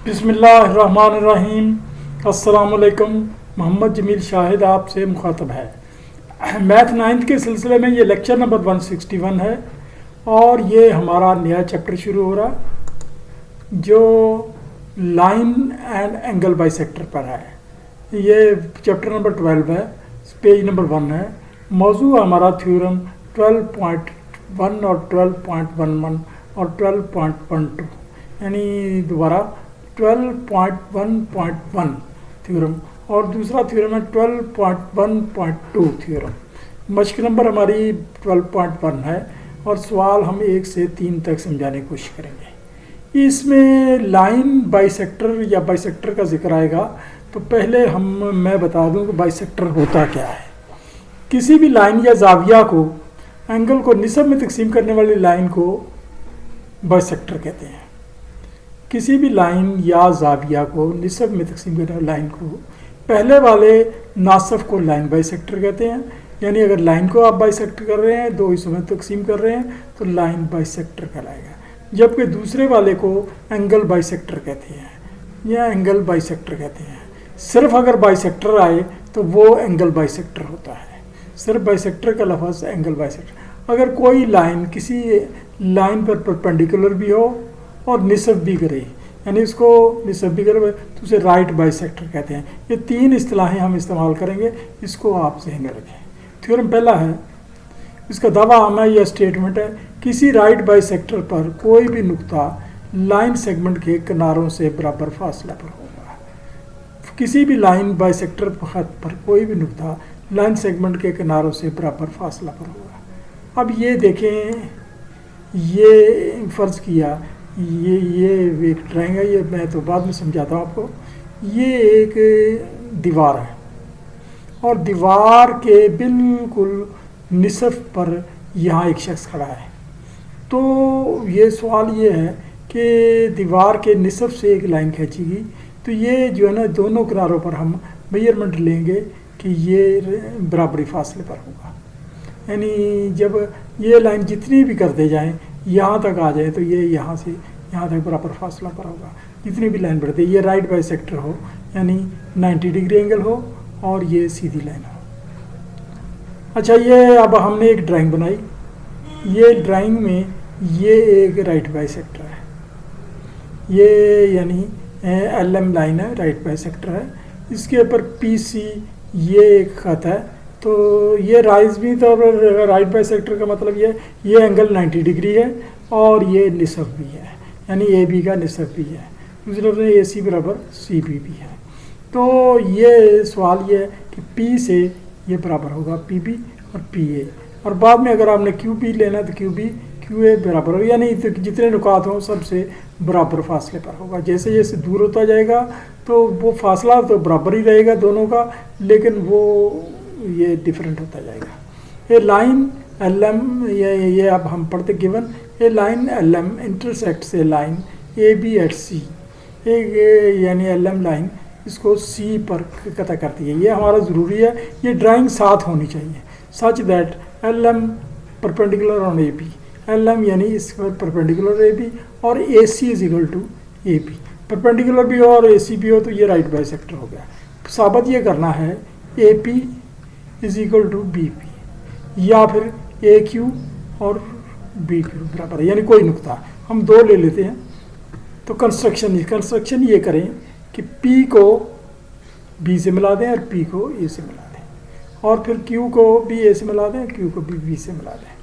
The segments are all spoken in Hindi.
बिस्मिल्लाहिर्रहमानिर्रहीम। अस्सलामुअलैकुम। मोहम्मद जमील शाहिद आपसे मुखातब है। मैथ नाइन्थ के सिलसिले में ये लेक्चर नंबर 161 है और ये हमारा नया चैप्टर शुरू हो रहा है जो लाइन एंड एंगल बाइसेक्टर पर है। ये चैप्टर नंबर 12 है, पेज नंबर 1 है। मौजू हमारा थ्योरम 12.1 और 12.11 और 12.12 यानी दोबारा 12.1.1 थ्योरम और दूसरा थ्योरम है 12.1.2 थ्योरम। मश्क नंबर हमारी 12.1 है और सवाल हम 1 से 3 तक समझाने की कोशिश करेंगे। इसमें लाइन बाइसेक्टर या बाइसेक्टर का जिक्र आएगा तो पहले मैं बता दूं कि बाइसेक्टर होता क्या है। किसी भी लाइन या जाविया को, एंगल को निस्ब में तकसीम करने वाली लाइन को बाइसेक्टर कहते हैं। किसी भी लाइन या जाविया को निस्ब में तकसीम करने वाली लाइन को, पहले वाले नासफ को लाइन बाइसेक्टर कहते हैं। यानी अगर लाइन को आप बाइसेक्टर कर रहे हैं, दो हिस्सों में तकसीम कर रहे हैं तो लाइन बाइसेक्टर कहलाएगा। जबकि दूसरे वाले को एंगल बाइसेक्टर कहते हैं या एंगल बाइसेक्टर कहते हैं। सिर्फ अगर बाइसेक्टर आए तो वो एंगल बाइसेक्टर होता है। सिर्फ बाइसेक्टर का लफ्ज़ एंगल बाइसेक्टर। अगर कोई लाइन किसी लाइन पर परपेंडिकुलर भी हो और निस्ब भी करे, यानी उसको निस्ब भी करे तो उसे राइट बाइसेक्टर कहते हैं। ये 3 इस्तिलाहें हम इस्तेमाल करेंगे, इसको आप ज़हन में रखें। थ्योरम पहला है, इसका दावा हम है, यह स्टेटमेंट है, किसी राइट बाइसेक्टर पर कोई भी नुक्ता लाइन सेगमेंट के किनारों से बराबर फासला पर होगा। किसी भी लाइन बाइसेक्टर पर कोई भी नुक्ता लाइन सेगमेंट के किनारों से बराबर फासला पर होगा। अब ये देखें, ये फ़र्ज़ किया ये एक ड्राइंग है, ये मैं तो बाद में समझाता हूँ आपको। ये एक दीवार है और दीवार के बिल्कुल निसफ पर यहाँ एक शख्स खड़ा है। तो ये सवाल ये है कि दीवार के निसफ से एक लाइन खींचेगी तो ये जो है ना, दोनों किनारों पर हम मेजरमेंट लेंगे कि ये बराबरी फासले पर होगा। यानी जब ये लाइन जितनी भी करते जाएं यहाँ तक आ जाए तो ये यहाँ से यहाँ तक बराबर फासला पर होगा। जितनी भी लाइन बढ़ती है, ये राइट बाइसेक्टर हो यानी 90 डिग्री एंगल हो और ये सीधी लाइन हो। अच्छा, ये अब हमने एक ड्राइंग बनाई। ये ड्राइंग में ये एक राइट बाइसेक्टर है, ये यानी LM लाइन है, राइट बाइसेक्टर है। इसके ऊपर PC ये एक खत है, तो ये राइज भी तो राइट बाइसेक्टर का मतलब ये एंगल 90 डिग्री है और ये निसब भी है, यानी AB का निसब भी है। दूसरे में AC बराबर CB भी है। तो ये सवाल ये है कि P से ये बराबर होगा PB और PA, और बाद में अगर आपने QB लेना तो QB QA बराबर होगा, यानी जितने नुकात हों सबसे बराबर फासले पर होगा। जैसे जैसे दूर होता जाएगा तो वो फासला तो बराबर ही रहेगा दोनों का, लेकिन वो ये डिफरेंट होता जाएगा। ये लाइन LM, ये अब हम पढ़ते गिवन, ये लाइन LM इंटरसेक्ट से लाइन AB एट C, यानी LM लाइन इसको C पर कता करती है। ये हमारा ज़रूरी है, ये ड्राइंग साथ होनी चाहिए such that LM perpendicular on AB, LM यानी इस पर परपेंडिकुलर AB और AC is equal to AB। Perpendicular भी हो और AC भी हो तो ये राइट बाइसेक्टर हो गया। साबित ये करना है AP is equal to BP या फिर AQ और BQ बराबर है, यानी कोई नुक्ता हम 2 ले लेते हैं। तो कंस्ट्रक्शन ये करें कि P को B से मिला दें और P को A से मिला दें, और फिर Q को भी A से मिला दें, Q को भी B से मिला दें।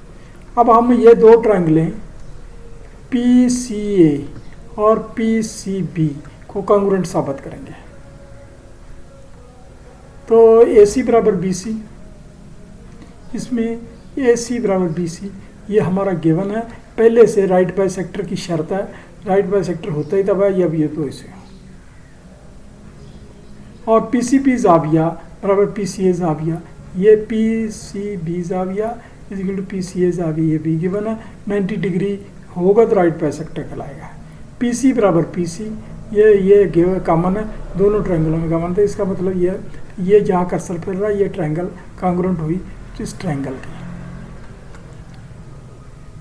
अब हम ये 2 ट्रायंगलें PCA और PCB को कॉन्ग्रुएंट साबित करेंगे। तो AC बराबर BC, इसमें AC बराबर BC ये हमारा गिवन है। पहले से राइट बाइसेक्टर की शर्त है, राइट बाइसेक्टर होता ही तब है, ये अब ये 2 इसे। और PCB जाविया बराबर PCA जाविया, ये PCB जाविया इज इक्वल टू PCA जाविया, ये भी गिवन है। 90 डिग्री होगा तो राइट बाइसेक्टर कहलाएगा। PC बराबर PC, ये कॉमन है, दोनों ट्रायंगलों में कॉमन था। इसका मतलब ये जहाँ कर्सर फिर रहा है ये ट्रायंगल कॉन्ग्रुएंट हुई इस ट्रायंगल की।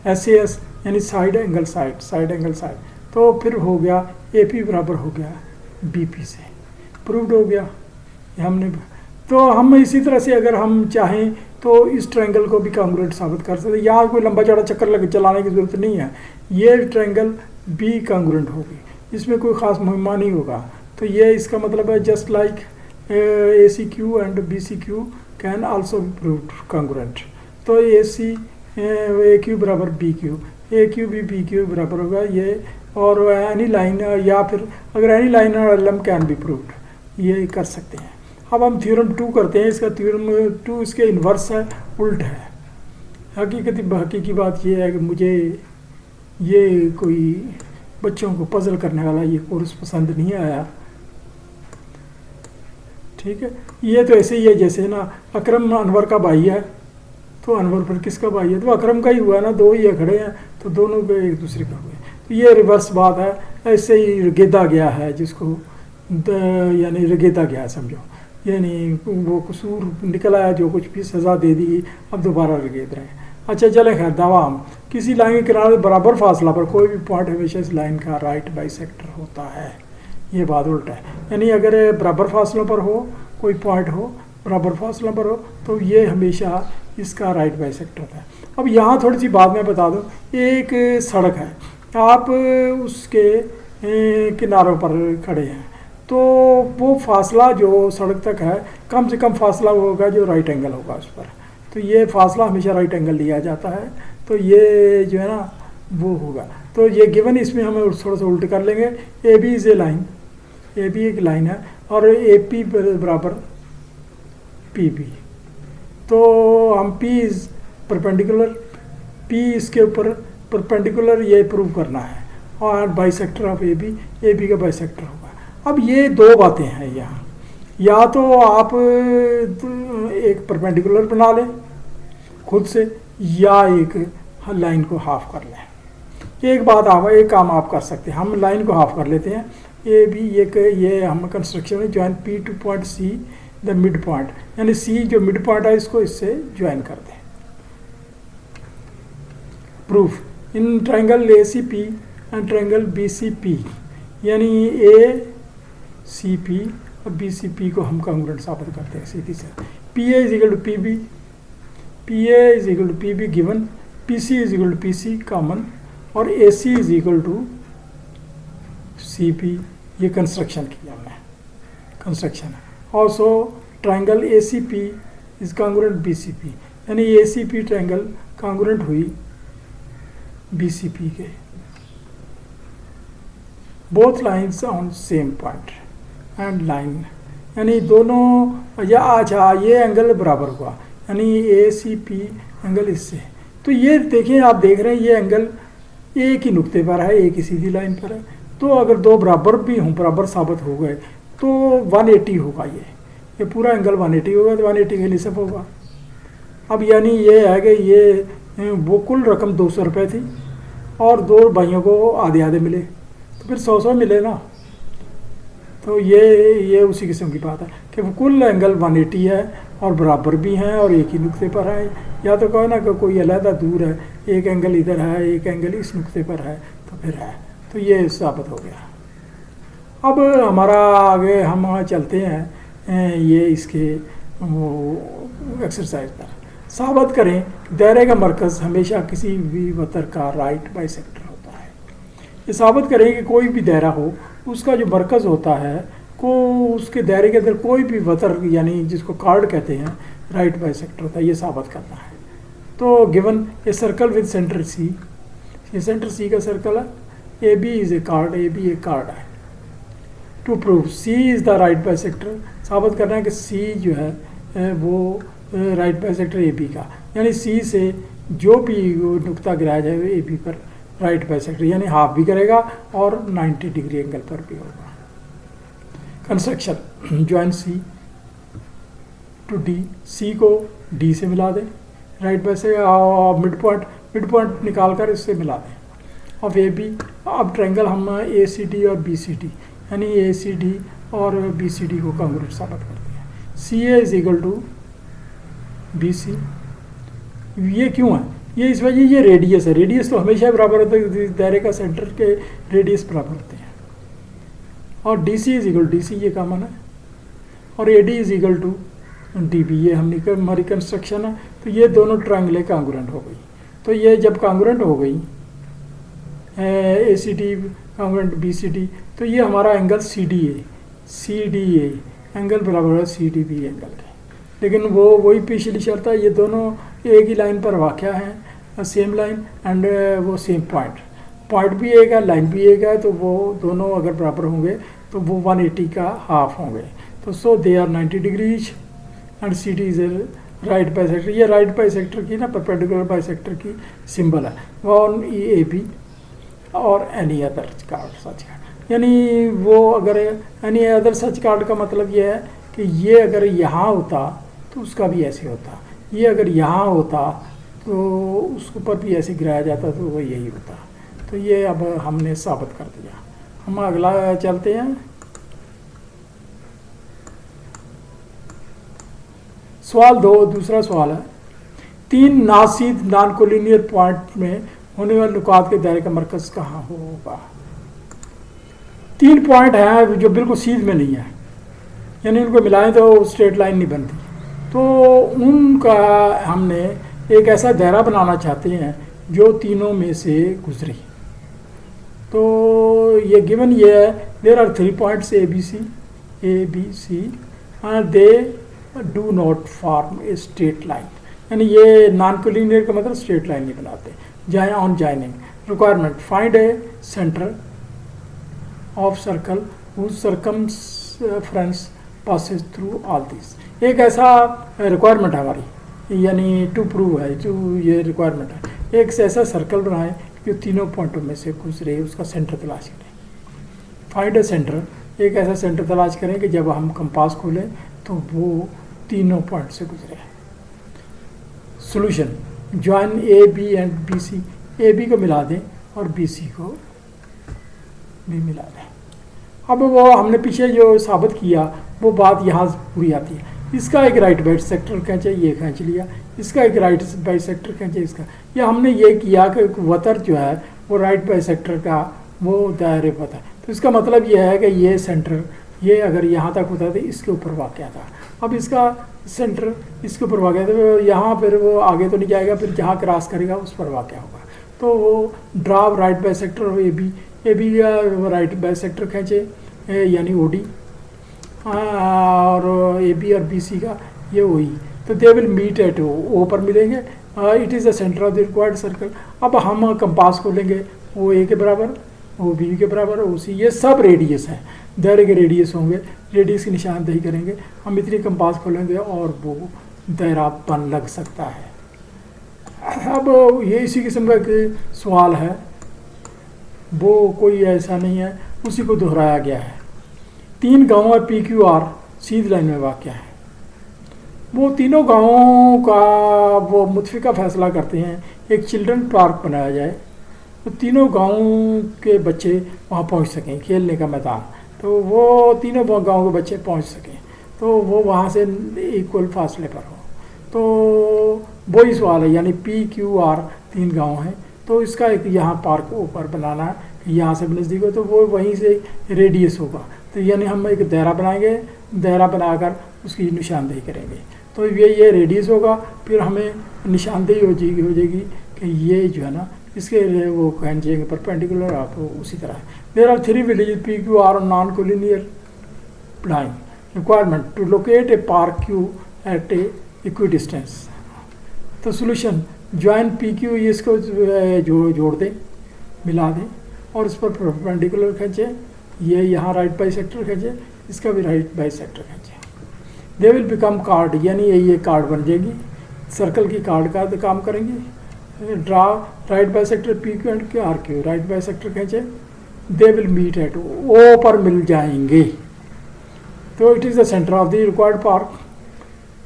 SAS यानी साइड एंगल साइड, तो फिर हो गया ए पी बराबर हो गया बी पी से, प्रूव्ड हो गया हमने। तो हम इसी तरह से अगर हम चाहें तो इस ट्रायंगल को भी कांग्रुएंट साबित कर सकते हैं। यहाँ कोई लंबा चौड़ा चक्कर चलाने की ज़रूरत नहीं है, ये ट्रायंगल भी कांग्रुएंट होगी, इसमें कोई ख़ास मुहिमा नहीं होगा। तो ये इसका मतलब है just like A C Q and B C Q can also be proved congruent. तो ए क्यू बराबर बी क्यू, ए क्यू भी बी क्यू बराबर होगा ये, और एनी लाइन या फिर अगर एनी लाइन और L M can be proved, ये कर सकते हैं। अब हम थ्योरम 2 करते हैं। इसका थ्योरम 2 इसके इन्वर्स है, उल्ट है। हकीकी बात ये है कि मुझे ये कोई बच्चों को पजल करने वाला ये कोर्स पसंद नहीं आया, ठीक है। ये तो ऐसे ही है जैसे ना अकरम अनवर का भाई है, तो अनवर फिर किसका भाई है, तो अकरम का ही हुआ ना, दो ही खड़े हैं तो दोनों के एक दूसरे का हुए। तो ये रिवर्स बात है, ऐसे ही रगेदा गया है जिसको यानी रगेदा गया समझो, यानी वो कसूर निकल आया, जो कुछ भी सज़ा दे दी, अब दोबारा रगेद रहे। अच्छा चले खैर, दावा हम किसी लाइन के किनारे बराबर फासला पर कोई भी पॉइंट हमेशा इस लाइन का राइट बाइसेक्टर होता है। ये बात उल्टा है, यानी अगर बराबर फासलों पर हो, कोई पॉइंट हो बराबर फासलों पर हो, तो ये हमेशा इसका राइट बाइसेक्टर होता है। अब यहाँ थोड़ी सी बात मैं बता दूँ, एक सड़क है, आप उसके किनारों पर खड़े हैं, तो वो फासला जो सड़क तक है कम से कम फासला होगा जो राइट एंगल होगा उस पर, तो ये फासला हमेशा राइट एंगल लिया जाता है। तो ये जो है ना वो होगा, तो ये गिवन इसमें हमें थोड़ा सा उल्ट कर लेंगे। A B is a line, A B एक लाइन है और ए पी बराबर पी बी, तो हम पी इज़ परपेंडिकुलर, पी इसके ऊपर परपेंडिकुलर ये प्रूव करना है, और बाइसेक्टर ऑफ ए बी का बाइसेक्टर होगा। अब ये दो बातें हैं यहाँ, या तो आप एक परपेंडिकुलर बना लें खुद से, या एक लाइन को हाफ कर लें। एक बात आप, एक काम आप कर सकते हैं, हम लाइन को हाफ कर लेते हैं। ए बी ये हम कंस्ट्रक्शन में join P two point see the mid point, यानी सी जो मिड पॉइंट है इसको इससे ज्वाइन कर दें। Proof in triangle A C P and triangle B C P, यानी ए सी पी और बी सी पी को हम कांग्रुएंट साबित करते हैं सीधी से। P A is equal to P B, P A is equal to P B given, P C is equal to P C common, और A C is equal to C P. ये कंस्ट्रक्शन किया हमने, कंस्ट्रक्शन है। Also triangle A C P is congruent B C P, यानी A C P triangle congruent हुई बी सी पी के। Both lines on same point and line, यानी दोनों, या अच्छा ये एंगल बराबर हुआ, यानी ए सी पी एंगल इससे। तो ये देखें, आप देख रहे हैं ये एंगल एक ही नुक्ते पर है, एक ही सीधी लाइन पर है। तो अगर दो बराबर भी हों, बराबर साबित हो गए, तो 180 होगा। ये पूरा एंगल 180 होगा, तो 180 के निसफ होगा। अब यानी ये है कि ये वो कुल रकम 200 रुपये थी और दो भाइयों को आधे आधे मिले, तो फिर 100 मिले ना। तो ये उसी किस्म की बात है कि वो कुल एंगल 180 है और बराबर भी हैं और एक ही नुक्ते पर है। या तो कहो ना कि कोई अलहदा दूर है, एक एंगल इधर है, एक एंगल इस नुक्ते पर है, तो फिर है। तो ये साबित हो गया। अब हमारा आगे हम चलते हैं ये इसके वो एक्सरसाइज पर। साबित करें दायरे का मरकज़ हमेशा किसी भी वतर का राइट बाइसेक्टर होता है। ये साबित करें कि कोई भी दायरा हो, उसका जो मरकज़ होता है को उसके दायरे के अंदर कोई भी वतर, यानी जिसको कार्ड कहते हैं, राइट बाइसेक्टर होता है। ये साबित करना है। तो given a circle with centre C, ये सेंटर सी का सर्कल है, A B is a chord, A B एक कार्ड है। To prove C is the right bisector, साबित करना है कि सी जो है वो राइट बाइसेक्टर ए बी का, यानी सी से जो भी नुक्ता गिराया जाए वो ए बी पर राइट बाइसेक्टर, यानी हाफ भी करेगा और 90 डिग्री एंगल पर भी होगा। Construction join C to D, C को डी से मिला दें राइट बाइसेक्टर, मिड पॉइंट निकाल कर इससे मिला दें। ऑफ ए बी, अब ट्रायंगल हम ए सी डी और बी सी डी, यानी ए सी डी और बी सी डी को कांग्रुएंट साबित करते हैं। C A is equal to B C. ये क्यों है? ये इस वजह, ये रेडियस है। रेडियस तो हमेशा बराबर होता है, दायरे का सेंटर के रेडियस बराबर होते हैं। और D C is equal D C, ये कॉमन है, और A D is equal to D B, ये हमारी कंस्ट्रक्शन है। तो ये दोनों ट्रायंगलें कांग्रुएंट हो गई। तो ये जब कांग्रुएंट हो गई A C D congruent B C D, तो ये हमारा angle C D A angle बराबर है सी डी बी एंगल के। लेकिन वो वही पिछली शर्त है, ये दोनों एक ही लाइन पर वाक़या हैं, सेम लाइन एंड वो सेम पॉइंट भी एक है, लाइन भी एक है, तो वो दोनों अगर बराबर होंगे तो वो 180 का हाफ होंगे। तो so they are 90 degrees and C D is right bisector. ये राइट बाइसेक्टर की ना परपेंडिकुलर बाइसेक्टर की सिंबल है, ऑन ए बी और any other chord such chord. यानी वो अगर एनी अदर सच कार्ड का मतलब ये है कि ये अगर यहाँ होता तो उसका भी ऐसे होता, ये अगर यहाँ होता तो उसके ऊपर भी ऐसे गिराया जाता, तो वो यही होता। तो ये अब हमने साबित कर दिया। हम अगला चलते हैं। सवाल 2, दूसरा सवाल है, 3 नासीद नॉन कोलिनियर पॉइंट में होने वाले नुकात के दायरे का मरकज कहाँ होगा। 3 पॉइंट हैं जो बिल्कुल सीध में नहीं है, यानी उनको मिलाएं तो स्ट्रेट लाइन नहीं बनती। तो उनका हमने एक ऐसा दायरा बनाना चाहते हैं जो तीनों में से गुजरे। तो ये गिवन ये है, there are 3 points A B C and they do not form a straight line. यानी ये नॉन कोलिनियर का मतलब स्ट्रेट लाइन नहीं बनाते। जाए on joining requirement, find a centre of circle whose circumference passes through all this. एक ऐसा रिक्वायरमेंट है हमारी, यानी टू प्रूव है, जो ये रिक्वायरमेंट है, एक ऐसा सर्कल बनाए जो तीनों पॉइंटों में से गुजरे, उसका सेंटर तलाश करें। फाइंड ए सेंटर, एक ऐसा सेंटर तलाश करें कि जब हम कंपास खोलें तो वो तीनों पॉइंट से गुजरे। Solution, join A B and B C, A B को मिला दें और बी सी को भी मिला दें। अब वो हमने पीछे जो साबित किया वो बात यहाँ पूरी आती है। इसका एक राइट बाइट सेक्टर खींचे, ये खींच लिया, इसका एक राइट बाइट सेक्टर खींचे, इसका, या हमने ये किया कि वतर जो है वो राइट बाइट सेक्टर का वो दायरे पर था। तो इसका मतलब ये है कि ये सेंटर ये अगर यहाँ तक होता तो इसके ऊपर वाक़या था। अब इसका सेंटर इसके ऊपर वाक़या था, तो यहाँ फिर वो आगे तो नहीं जाएगा, फिर जहाँ क्रॉस करेगा उस पर वाक़या होगा। तो वो ड्राव राइट बाइट सेक्टर और ए बी का राइट बाइट सेक्टर खींचे, यानी ओ डी, और ए बी और बी सी का ये वही। तो दे विल मीट एट ओ पर मिलेंगे। It is the centre of the required circle. अब हम कंपास खोलेंगे, ओ ए के बराबर, ओ बी के बराबर, ओ सी, ये सब रेडियस है, दायरे के रेडियस होंगे, रेडियस की निशानदेही करेंगे हम, इतनी कंपास खोलेंगे और वो दायरा बन लग सकता है। अब ये इसी किस्म का एक सवाल है, वो कोई ऐसा नहीं है, उसी को दोहराया गया है। 3 गाँव है, पी क्यू आर सीध लाइन में वाक़या है। वो तीनों गाँवों का वो मुतफिका फैसला करते हैं एक चिल्ड्रन पार्क बनाया जाए, तो तीनों गाँव के बच्चे वहाँ पहुँच सकें, खेलने का मैदान, तो वो तीनों गाँव के बच्चे पहुँच सकें, तो वो वहाँ से इक्वल फासले पर हो। तो वही सवाल है, यानी पी क्यू आर 3 गाँव हैं, तो इसका एक यहाँ पार्क ऊपर बनाना है, यहाँ से नज़दीक हो, तो वो वहीं से रेडियस होगा। तो यानी हम एक दायरा बनाएंगे, दायरा बनाकर उसकी निशानदेही करेंगे, तो ये रेडियस होगा। फिर हमें निशानदेही हो जाएगी कि ये जो है ना इसके वो खींचेंगे परपेंडिकुलर, आप उसी तरह। There are 3 village P Q R non collinear line, requirement to locate a park Q at a equidistance. तो सोल्यूशन, ज्वाइन पी क्यू, इसको जोड़ दें, मिला दें और उस पर परपेंडिकुलर खींचे, ये यहाँ राइट बाई सेक्टर खींचे, इसका भी राइट बाई सेक्टर खींचे। दे विल बिकम कार्ड, यानी ये कार्ड बन जाएगी, सर्कल की कार्ड का काम करेंगे। Draw right bisector P Q and R Q, right bisector खींचे, they will meet at O पर मिल जाएंगे। तो it is the centre of the required park,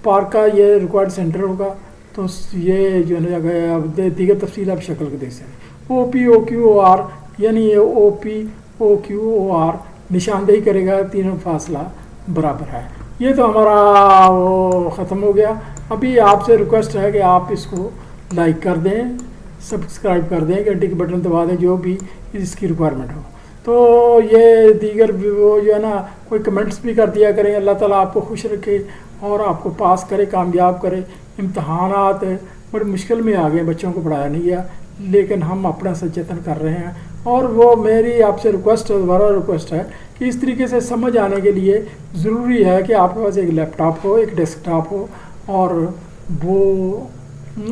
park का ये रिक्वायर्ड सेंटर होगा। तो ये जो है अब दीगर तफसील आप शक्ल को देख सकते। O P O Q O R, यानी ये O P O Q O R निशानदेही करेगा, तीनों फासला बराबर है। ये तो हमारा वो ख़त्म हो गया। अभी आपसे रिक्वेस्ट है कि आप इसको लाइक कर दें, सब्सक्राइब कर दें, घंटी के बटन दबा दें, जो भी इसकी रिक्वायरमेंट हो। तो ये दीगर वो जो है ना कोई कमेंट्स भी कर दिया करें। अल्लाह ताला आपको खुश रखे और आपको पास करे, कामयाब करे। इम्तहानात बड़ी मुश्किल में आ गए, बच्चों को पढ़ाया नहीं गया, लेकिन हम अपना सचेतन कर रहे हैं। और वो मेरी आपसे रिक्वेस्ट है, दोबारा रिक्वेस्ट है कि इस तरीके से समझ आने के लिए ज़रूरी है कि आपके पास एक लैपटॉप हो, एक डेस्कटॉप हो, और वो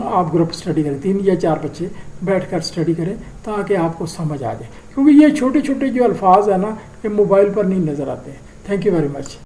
आप ग्रुप स्टडी करें, 3 या 4 बच्चे बैठकर स्टडी करें ताकि आपको समझ आ जाए, क्योंकि ये छोटे छोटे जो अल्फाज है ना, ये मोबाइल पर नहीं नज़र आते हैं। Thank you very much.